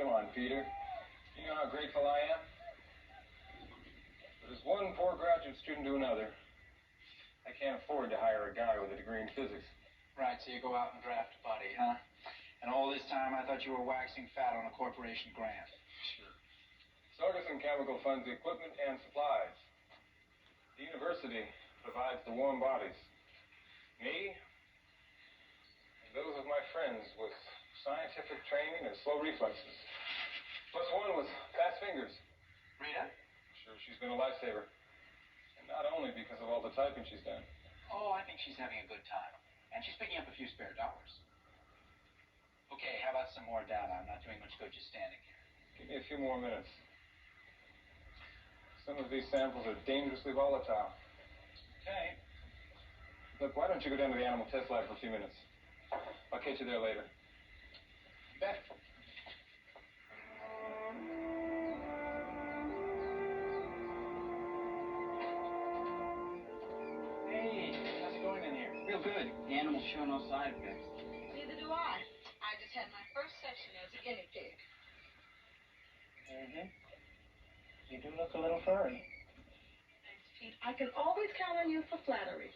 come on, Peter. You know how grateful I am? But as one poor graduate student to another, I can't afford to hire a guy with a degree in physics. Right, so you go out and draft a buddy, huh? And all this time I thought you were waxing fat on a corporation grant. Sure. Sorgason Chemical funds the equipment and supplies. The university provides the warm bodies. Me, and those of my friends with scientific training and slow reflexes. Plus one with fast fingers. Rita? Sure, she's been a lifesaver. And not only because of all the typing she's done. Oh, I think she's having a good time. And she's picking up a few spare dollars. Okay, how about some more data? I'm not doing much good just standing here. Give me a few more minutes. Some of these samples are dangerously volatile. Okay. Look, why don't you go down to the animal test lab for a few minutes? I'll catch you there later. You bet. Hey, how's it going in here? Real good. The animals show no side effects. Neither do I. I just had my first session as a guinea pig. Mm-hmm. You do look a little furry. Thanks, Pete. I can always count on you for flattery.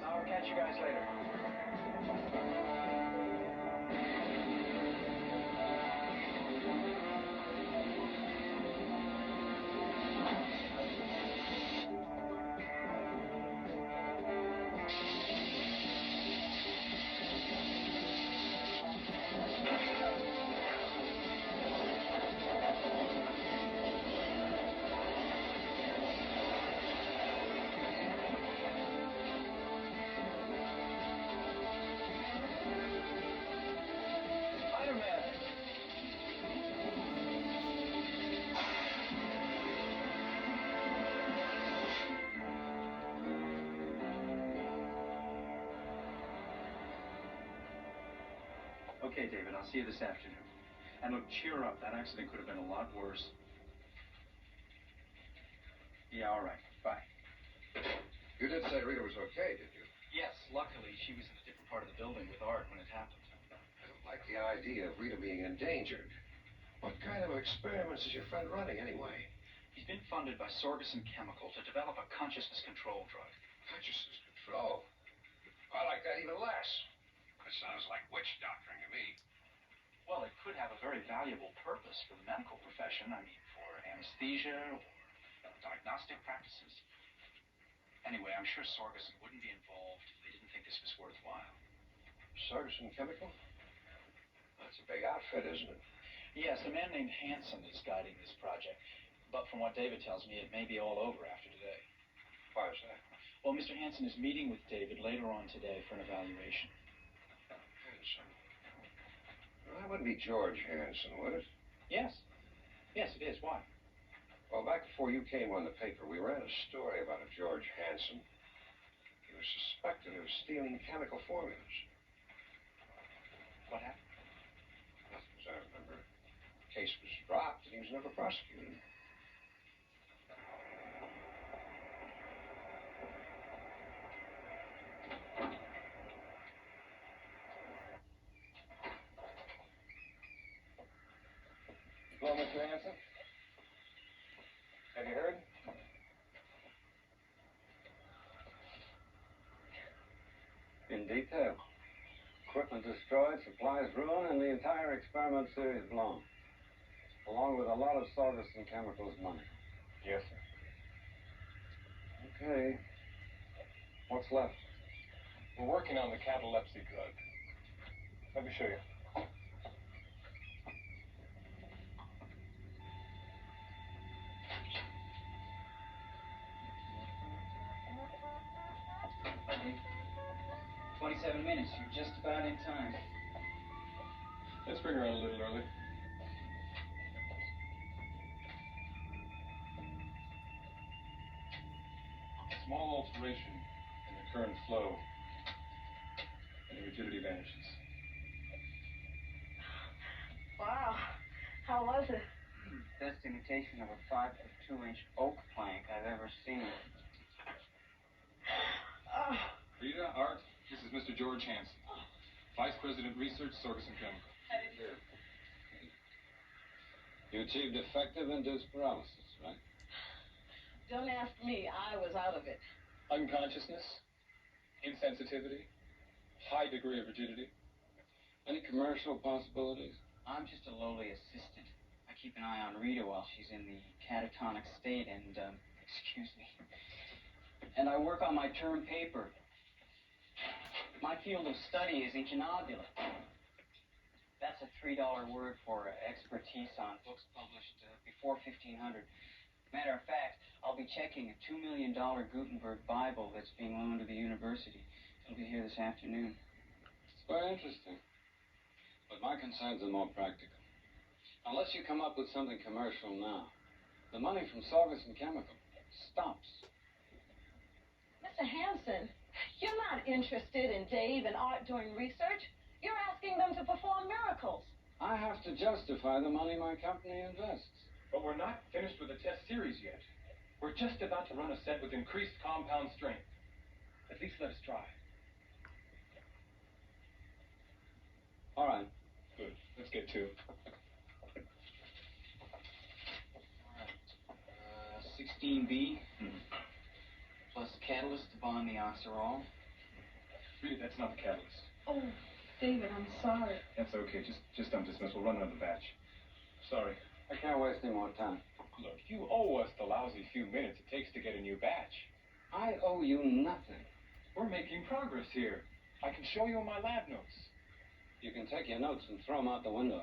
I'll catch you guys later. Okay, David, I'll see you this afternoon. And look, cheer up. That accident could have been a lot worse. Yeah, all right. Bye. You did say Rita was okay, did you? Yes, luckily she was in a different part of the building with Art when it happened. I don't like the idea of Rita being endangered. What kind of experiments is your friend running, anyway? He's been funded by Sorgason Chemical to develop a consciousness control drug. Consciousness control? I like that even less. That sounds like witch doctoring to me. Well, it could have a very valuable purpose for the medical profession. I mean, for anesthesia or diagnostic practices. Anyway, I'm sure Sorgason wouldn't be involved if they didn't think this was worthwhile. Sorgason Chemical? That's a big outfit, isn't it? Yes, a man named Hanson is guiding this project. But from what David tells me, it may be all over after today. Why is that? Well, Mr. Hanson is meeting with David later on today for an evaluation. Hanson. Well, that wouldn't be George Hanson, would it? Yes. Yes, it is. Why? Well, back before you came on the paper, we ran a story about a George Hanson. He was suspected of stealing chemical formulas. What happened? Nothing as I remember. The case was dropped and he was never prosecuted. Hello, Mr. Hanson. Have you heard? In detail. Equipment destroyed, supplies ruined, and the entire experiment series blown. Along with a lot of Sorgason Chemicals money. Yes, sir. Okay. What's left? We're working on the catalepsy drug. Let me show you. Hey, 27 minutes. You're just about in time. Let's bring her on a little early. Small alteration in the current flow, and the rigidity vanishes. Wow. How was it? Best imitation of a 5'2" oak plank I've ever seen. Oh. Rita, Art, this is Mr. George Hansen, Vice President Research, Sorgus and Chemical. You achieved effective induced paralysis, right? Don't ask me. I was out of it. Unconsciousness, insensitivity, high degree of rigidity. Any commercial possibilities? I'm just a lowly assistant. I keep an eye on Rita while she's in the catatonic state and, excuse me. And I work on my term paper. My field of study is incunabula. That's a $3 word for expertise on books published before 1500. Matter of fact, I'll be checking a $2 million Gutenberg Bible that's being loaned to the university. It'll be here this afternoon. It's very interesting. But my concerns are more practical. Unless you come up with something commercial now, the money from Sorgus and Chemical stops. Mr. Hansen, you're not interested in Dave and Art doing research. You're asking them to perform miracles. I have to justify the money my company invests. But we're not finished with the test series yet. We're just about to run a set with increased compound strength. At least let us try. All right. Good. Let's get to it. 16B, plus catalyst to bond the oxirol. Rita, that's not the catalyst. Oh, David, I'm sorry. That's okay. Just don't dismiss. We'll run another batch. Sorry. I can't waste any more time. Look, you owe us the lousy few minutes it takes to get a new batch. I owe you nothing. We're making progress here. I can show you my lab notes. You can take your notes and throw them out the window.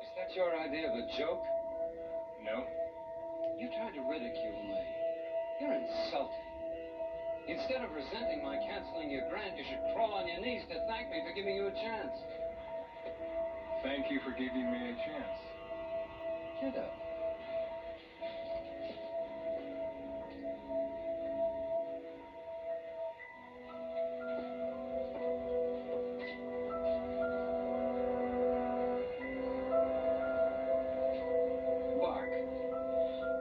Is that your idea of a joke? No? You tried to ridicule me. You're insulting. Instead of resenting my canceling your grant, you should crawl on your knees to thank me for giving you a chance. Thank you for giving me a chance. Get up. Bark.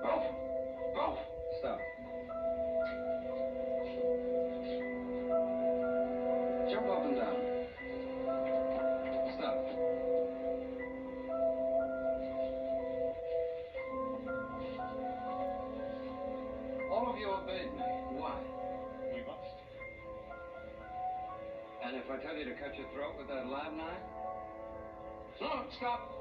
Ralph. Ralph. Stop. Jump up and down. Stop. All of you obeyed me. Why? We must. And if I tell you to cut your throat with that lab knife? No, stop.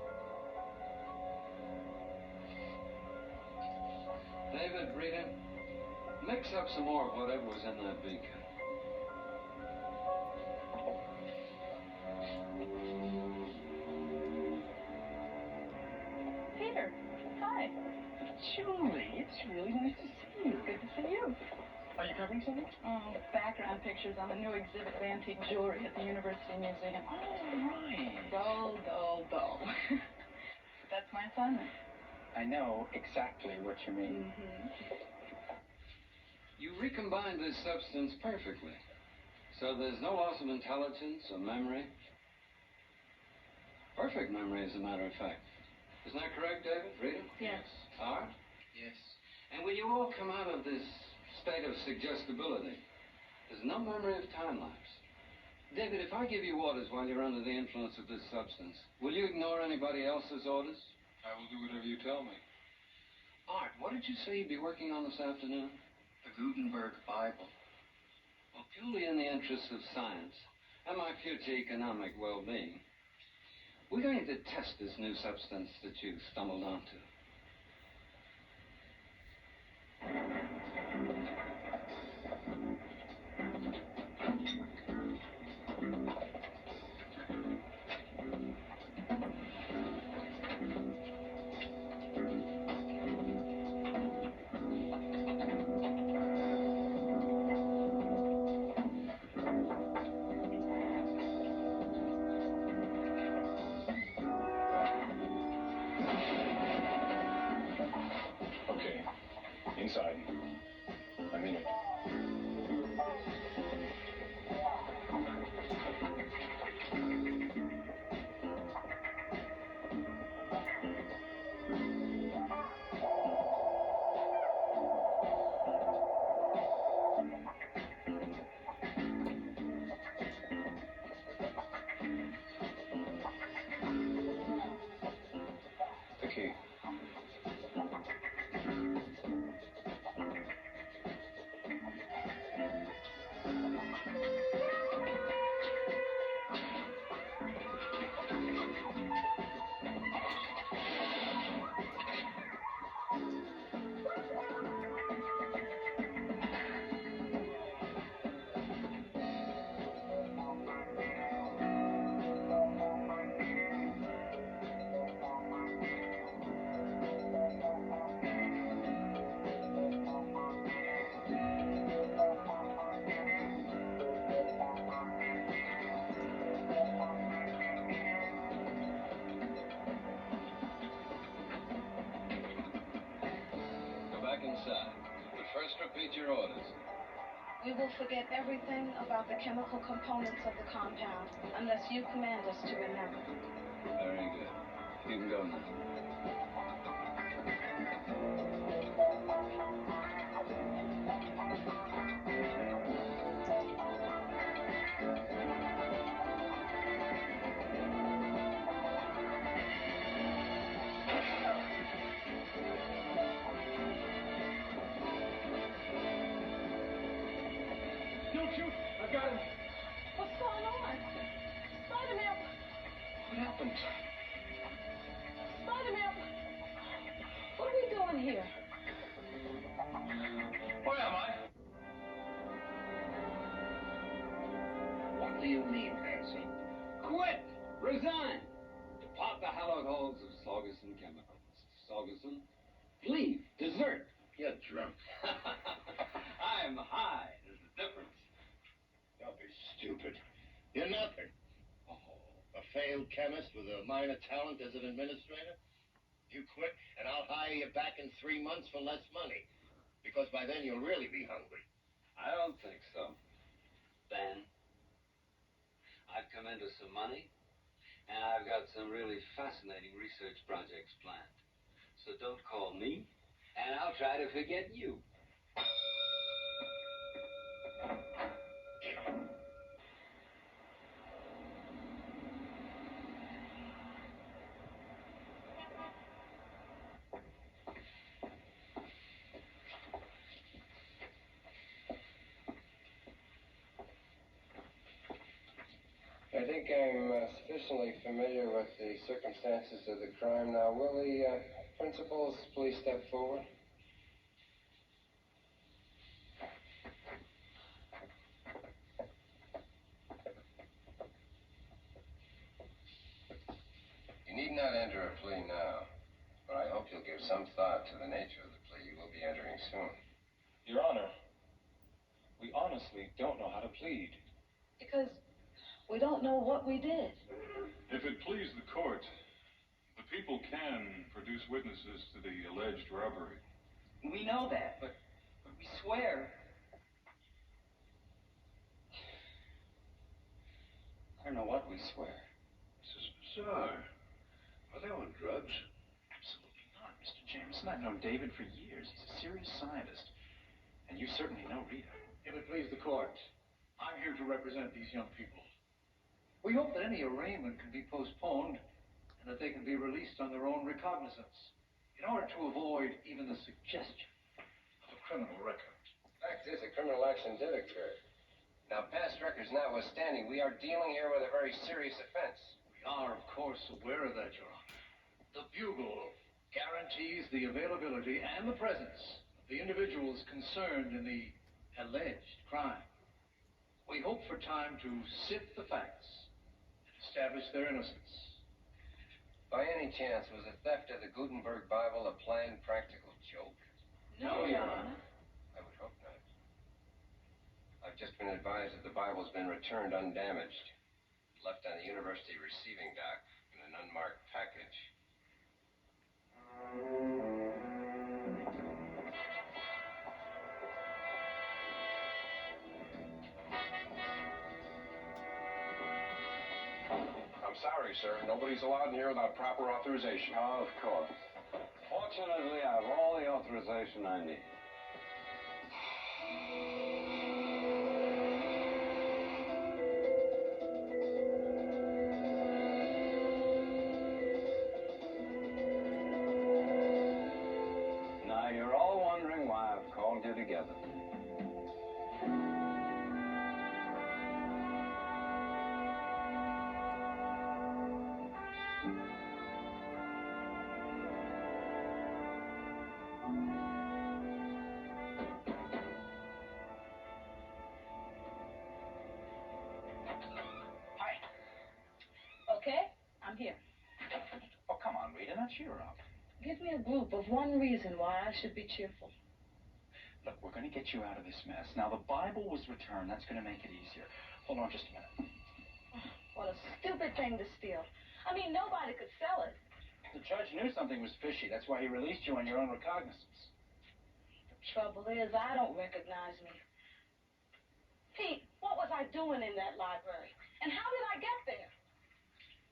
David, Rita, mix up some more of whatever was in that beaker. Peter, hi. Julie, it's really nice to see you. Good to see you. Are you covering something? Oh, background pictures on the new exhibit of antique jewelry at the University Museum. Oh, right. Dull, dull, dull. That's my assignment. I know exactly what you mean. You recombined this substance perfectly. So there's no loss of intelligence or memory. Perfect memory, as a matter of fact. Isn't that correct, David? Rita? Yes. Art? Yes. And when you all come out of this state of suggestibility, there's no memory of time lapse. David, if I give you orders while you're under the influence of this substance, will you ignore anybody else's orders? I will do whatever you tell me. Art, what did you say you'd be working on this afternoon? The Gutenberg Bible. Well, purely in the interests of science and my future economic well-being, we're going to test this new substance that you stumbled onto. decide. But first, repeat your orders. We will forget everything about the chemical components of the compound unless you command us to remember. Very good. You can go now. Don't shoot! I've got him! What's going on? Spider-Man! What happened? Spider-Man! What are we doing here? Where am I? What do you mean, Hanson? Quit! Resign! Depart the hallowed halls of Saugerson Chemical. Mr. Saugerson, leave. Desert. You're drunk. I'm high. There's a difference. Don't be stupid. You're nothing. Oh. A failed chemist with a minor talent as an administrator? You quit, and I'll hire you back in 3 months for less money. Because by then you'll really be hungry. I don't think so. Ben, I've come into some money, and I've got some really fascinating research projects planned. So don't call me, and I'll try to forget you. I think I'm sufficiently familiar with the circumstances of the crime now. Will the principals please step forward? You need not enter a plea now, but I hope you'll give some thought to the nature of the plea you will be entering soon. Your Honor, we honestly don't know how to plead. Because we don't know what we did. If it please the court, the people can produce witnesses to the alleged robbery. We know that, but we swear. I don't know what we swear. This is bizarre. Are they on drugs? Absolutely not, Mr. Jameson. I've known David for years. He's a serious scientist. And you certainly know Rita. If it please the court, I'm here to represent these young people. We hope that any arraignment can be postponed and that they can be released on their own recognizance in order to avoid even the suggestion of a criminal record. Fact is, a criminal action did occur. Now, past records notwithstanding, we are dealing here with a very serious offense. We are, of course, aware of that, Your Honor. The Bugle guarantees the availability and the presence of the individuals concerned in the alleged crime. We hope for time to sift the facts and establish their innocence. By any chance, was the theft of the Gutenberg Bible a planned practical joke? No, Your Honor. I would hope not. I've just been advised that the Bible's been returned undamaged, left on the university receiving dock in an unmarked package. I'm sorry, sir. Nobody's allowed in here without proper authorization. Of course. Fortunately, I have all the authorization I need. Now, you're all wondering why I've called you together. Hi. Okay, I'm here. Oh, come on, Rita. Now cheer up. Give me a group of one reason why I should be cheerful. Look, we're going to get you out of this mess. Now, the Bible was returned. That's going to make it easier. Hold on just a minute. What a stupid thing to steal. I mean, nobody could sell it. The judge knew something was fishy. That's why he released you on your own recognizance. Trouble is, I don't recognize me. Pete, what was I doing in that library? And how did I get there?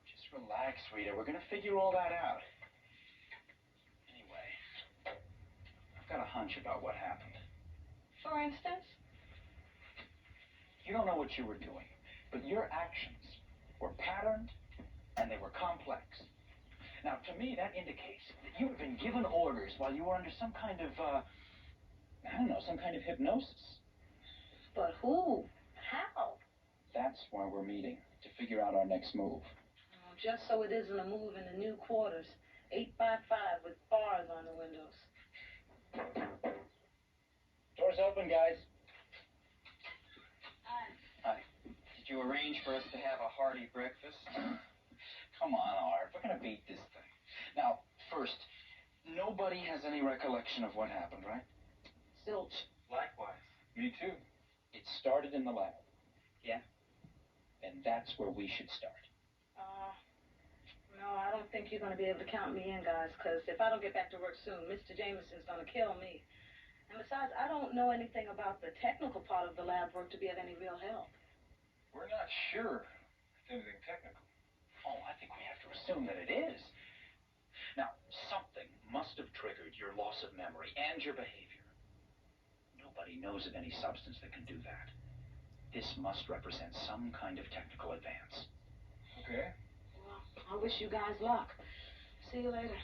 Just relax, Rita. We're going to figure all that out. Anyway, I've got a hunch about what happened. For instance? You don't know what you were doing, but your actions were patterned and they were complex. Now, to me, that indicates that you had been given orders while you were under some kind of, some kind of hypnosis. But who? How? That's why we're meeting, to figure out our next move. Oh, just so it isn't a move in the new quarters. 8x5 with bars on the windows. Doors open, guys. Hi. Did you arrange for us to have a hearty breakfast? Come on, Art. We're going to beat this thing. Now, first, nobody has any recollection of what happened, right? Zilch. Likewise. Me too. It started in the lab. Yeah? And that's where we should start. No, I don't think you're going to be able to count me in, guys, because if I don't get back to work soon, Mr. Jameson's going to kill me. And besides, I don't know anything about the technical part of the lab work to be of any real help. We're not sure it's anything technical. Oh, I think we have to assume that it is. Now, something must have triggered your loss of memory and your behavior. Nobody knows of any substance that can do that. This must represent some kind of technical advance. Okay. Well, I wish you guys luck. See you later.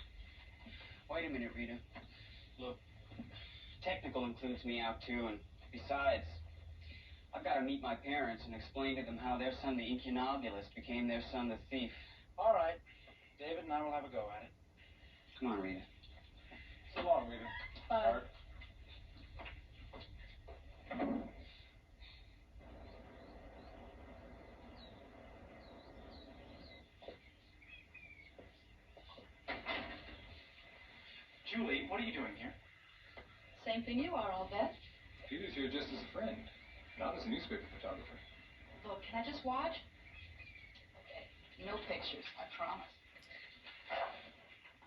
Wait a minute, Rita. Look, technical includes me out too, and besides, I've got to meet my parents and explain to them how their son, the incunabulist, became their son, the thief. All right. David and I will have a go at it. Come on, Rita. So long, Rita. Bye. Art. Julie, what are you doing here? Same thing you are, I'll bet. Peter's here just as a friend, not as a newspaper photographer. Look, can I just watch? Okay. No pictures, I promise.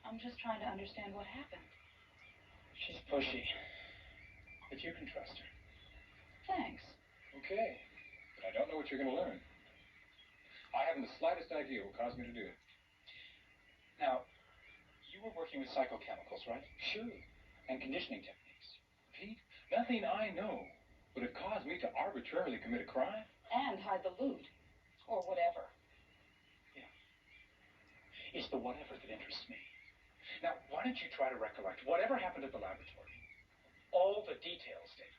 I'm just trying to understand what happened. She's pushy, but you can trust her. Thanks. Okay, but I don't know what you're going to learn. I haven't the slightest idea what caused me to do it. Now, you were working with psychochemicals, right? Sure. And conditioning techniques. Pete, nothing I know would have caused me to arbitrarily commit a crime. And hide the loot. Or whatever. Yeah. It's the whatever that interests me. Now, why don't you try to recollect whatever happened at the laboratory? All the details, David.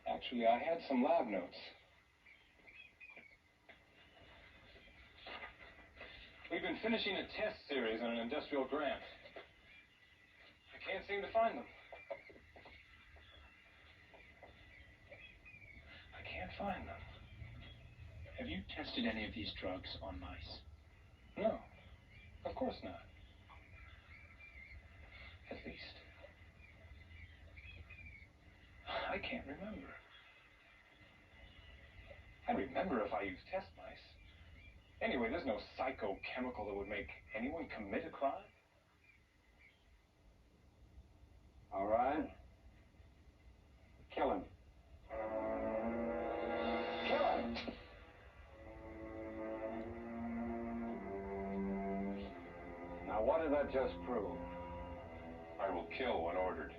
Actually, I had some lab notes. We've been finishing a test series on an industrial grant. I can't seem to find them. I can't find them. Have you tested any of these drugs on mice? No, of course not. At least, I can't remember. I'd remember if I used test mice. Anyway, there's no psychochemical that would make anyone commit a crime. All right. Kill him. Kill him! Now, what did that just prove? I will kill when ordered.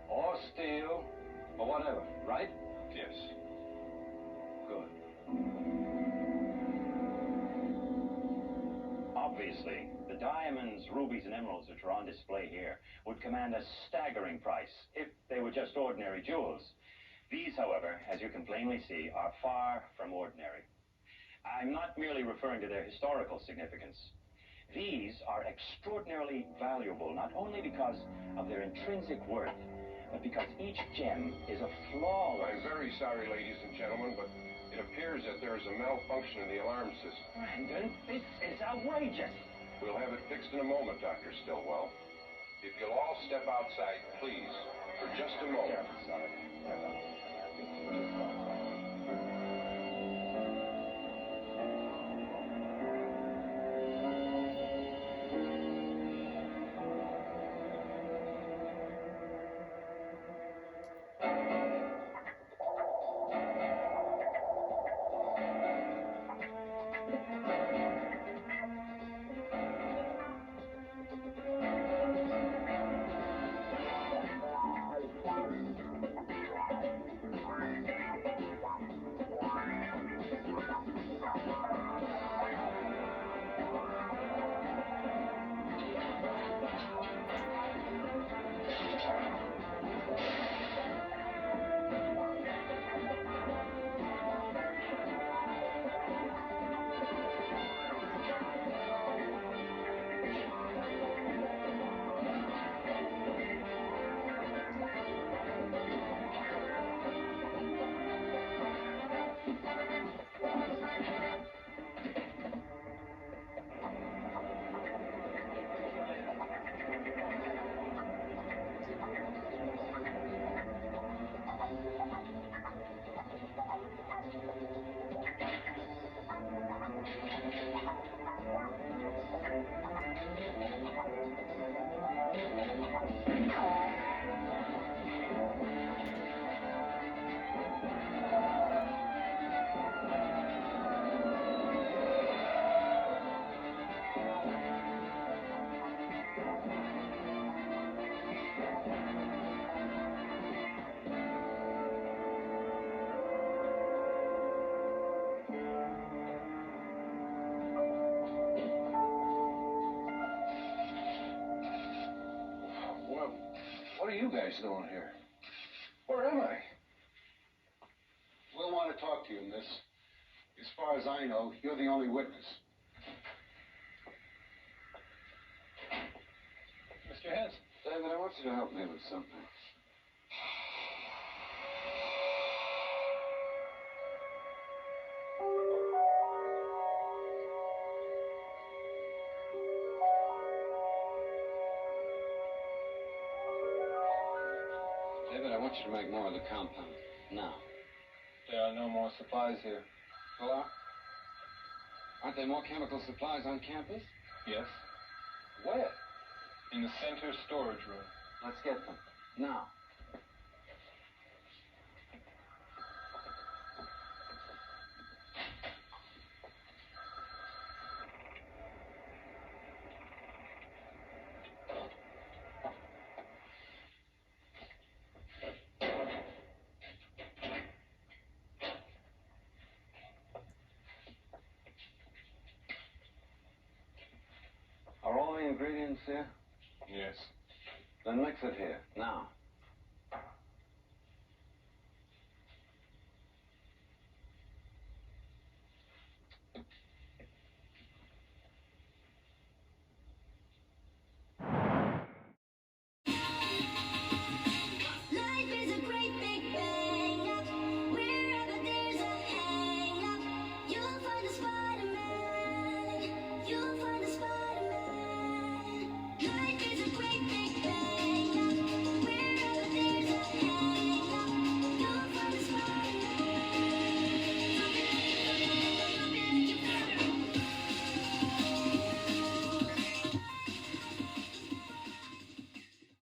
Or steal, or whatever, right? Yes. Good. Obviously, the diamonds, rubies, and emeralds which are on display here would command a staggering price if they were just ordinary jewels. These, however, as you can plainly see, are far from ordinary. I'm not merely referring to their historical significance. These are extraordinarily valuable, not only because of their intrinsic worth, but because each gem is a flawless... I'm very sorry, ladies and gentlemen, but it appears that there is a malfunction in the alarm system. Brandon, this is outrageous. We'll have it fixed in a moment, Dr. Stillwell. If you'll all step outside, please, for just a moment. What are you guys doing here? Where am I? We'll want to talk to you, miss. As far as I know, you're the only witness. Mr. Hanson. David, I want you to help me with something. David, I want you to make more of the compound. Now. There are no more supplies here. Hello? Aren't there more chemical supplies on campus? Yes. Where? In the center storage room. Let's get them. Now. Are all the ingredients here? Yes. Then mix it here, now.